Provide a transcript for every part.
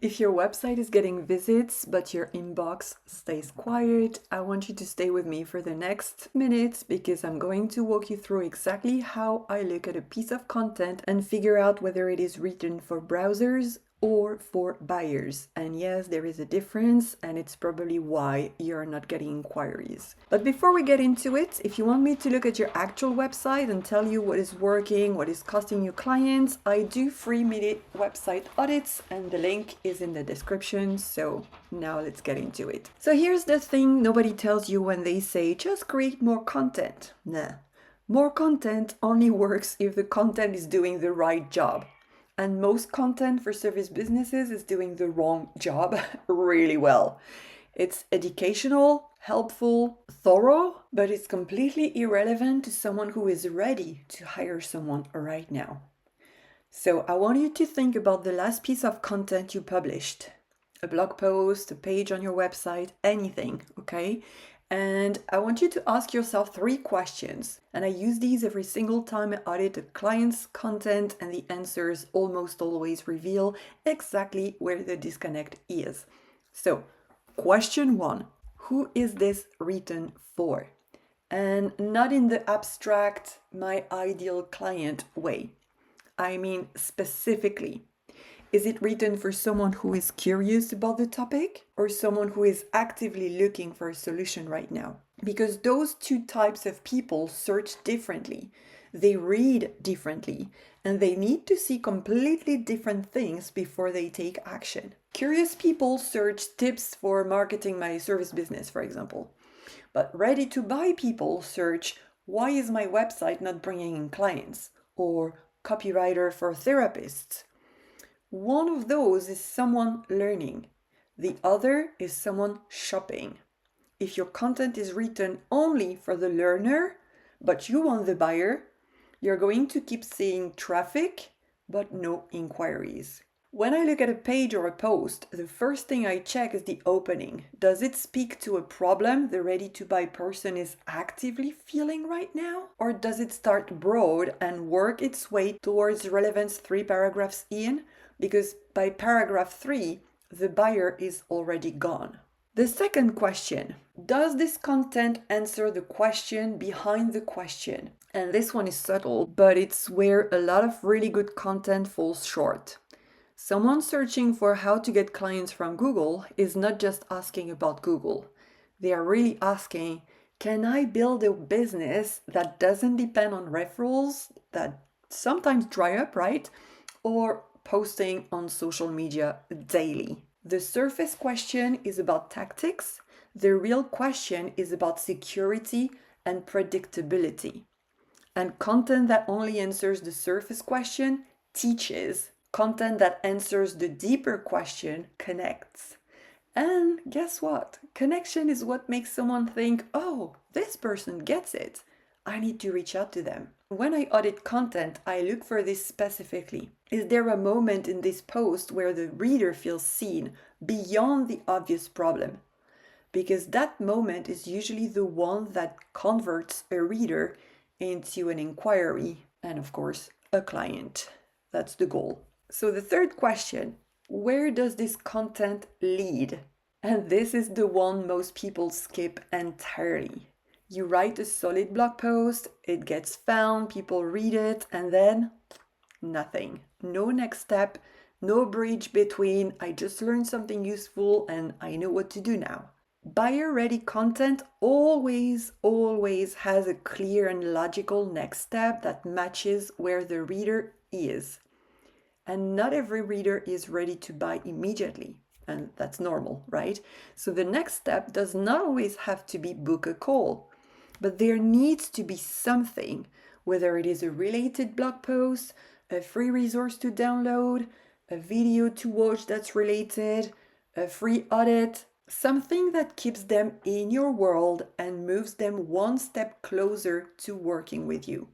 If your website is getting visits but your inbox stays quiet, I want you to stay with me for the next minutes because I'm going to walk you through exactly how I look at a piece of content and figure out whether it is written for browsers or for buyers. And yes, there is a difference, and it's probably why you're not getting inquiries. But before we get into it, if you want me to look at your actual website and tell you what is working, what is costing you clients, I do 3-minute website audits, and the link is in the description. So now let's get into it. So here's the thing nobody tells you when they say just create more content. Nah. More content only works if the content is doing the right job. And most content for service businesses is doing the wrong job really well. It's educational, helpful, thorough, but it's completely irrelevant to someone who is ready to hire someone right now. So I want you to think about the last piece of content you published. A blog post, a page on your website, anything, okay? And I want you to ask yourself 3 questions. And I use these every single time I audit a client's content, and the answers almost always reveal exactly where the disconnect is. So, question 1, who is this written for? And not in the abstract, my ideal client way. I mean specifically. Is it written for someone who is curious about the topic or someone who is actively looking for a solution right now? Because those 2 types of people search differently, they read differently, and they need to see completely different things before they take action. Curious people search tips for marketing my service business, for example. But ready to buy people search, why is my website not bringing in clients? Or copywriter for therapists. One of those is someone learning. The other is someone shopping. If your content is written only for the learner, but you want the buyer, you're going to keep seeing traffic, but no inquiries. When I look at a page or a post, the first thing I check is the opening. Does it speak to a problem the ready-to-buy person is actively feeling right now? Or does it start broad and work its way towards relevance 3 paragraphs in? Because by paragraph 3, the buyer is already gone. The second question, does this content answer the question behind the question? And this one is subtle, but it's where a lot of really good content falls short. Someone searching for how to get clients from Google is not just asking about Google. They are really asking, can I build a business that doesn't depend on referrals that sometimes dry up, right? Or posting on social media daily. The surface question is about tactics. The real question is about security and predictability. And content that only answers the surface question teaches. Content that answers the deeper question connects. And guess what? Connection is what makes someone think, oh, this person gets it. I need to reach out to them. When I audit content, I look for this specifically. Is there a moment in this post where the reader feels seen beyond the obvious problem? Because that moment is usually the one that converts a reader into an inquiry and, of course, a client. That's the goal. So the third question, where does this content lead? And this is the one most people skip entirely. You write a solid blog post, it gets found, people read it, and then nothing. No next step, no bridge between I just learned something useful and I know what to do now. Buyer-ready content always has a clear and logical next step that matches where the reader is. And not every reader is ready to buy immediately. And that's normal, right? So the next step does not always have to be book a call. But there needs to be something, whether it is a related blog post, a free resource to download, a video to watch that's related, a free audit, something that keeps them in your world and moves them one step closer to working with you.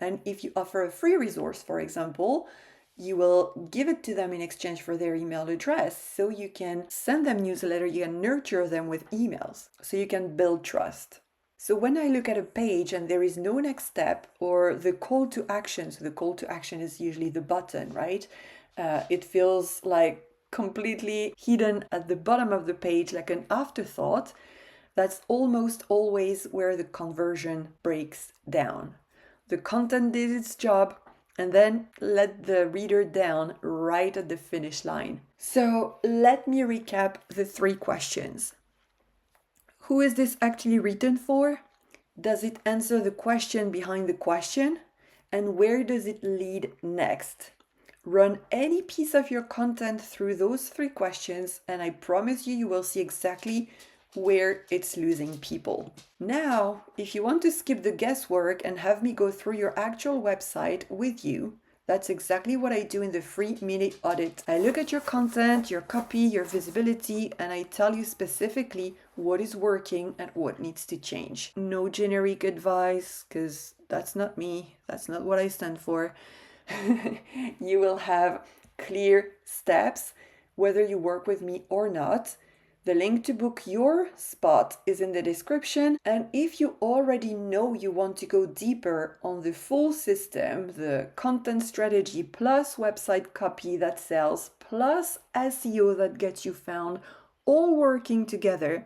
And if you offer a free resource, for example, you will give it to them in exchange for their email address, so you can send them newsletter, you can nurture them with emails, so you can build trust. So when I look at a page and there is no next step or the call to action, so the call to action is usually the button, right? It feels like completely hidden at the bottom of the page like an afterthought, that's almost always where the conversion breaks down. The content did its job and then let the reader down right at the finish line. So let me recap the 3 questions. Who is this actually written for? Does it answer the question behind the question? And where does it lead next? Run any piece of your content through those 3 questions, and I promise you will see exactly where it's losing people. Now, if you want to skip the guesswork and have me go through your actual website with you, that's exactly what I do in the free mini audit. I look at your content, your copy, your visibility, and I tell you specifically what is working and what needs to change. No generic advice, because that's not me. That's not what I stand for. You will have clear steps, whether you work with me or not. The link to book your spot is in the description. And if you already know you want to go deeper on the full system, the content strategy plus website copy that sells, plus SEO that gets you found, all working together,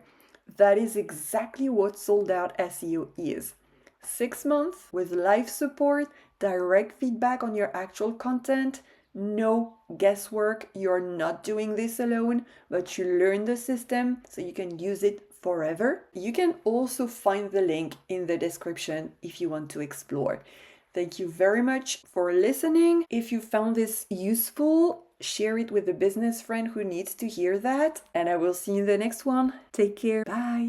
that is exactly what Sold Out SEO is. 6 months with live support, direct feedback on your actual content, no guesswork. You're not doing this alone, but you learn the system so you can use it forever. You can also find the link in the description if you want to explore. Thank you very much for listening. If you found this useful, share it with a business friend who needs to hear that. And I will see you in the next one. Take care. Bye.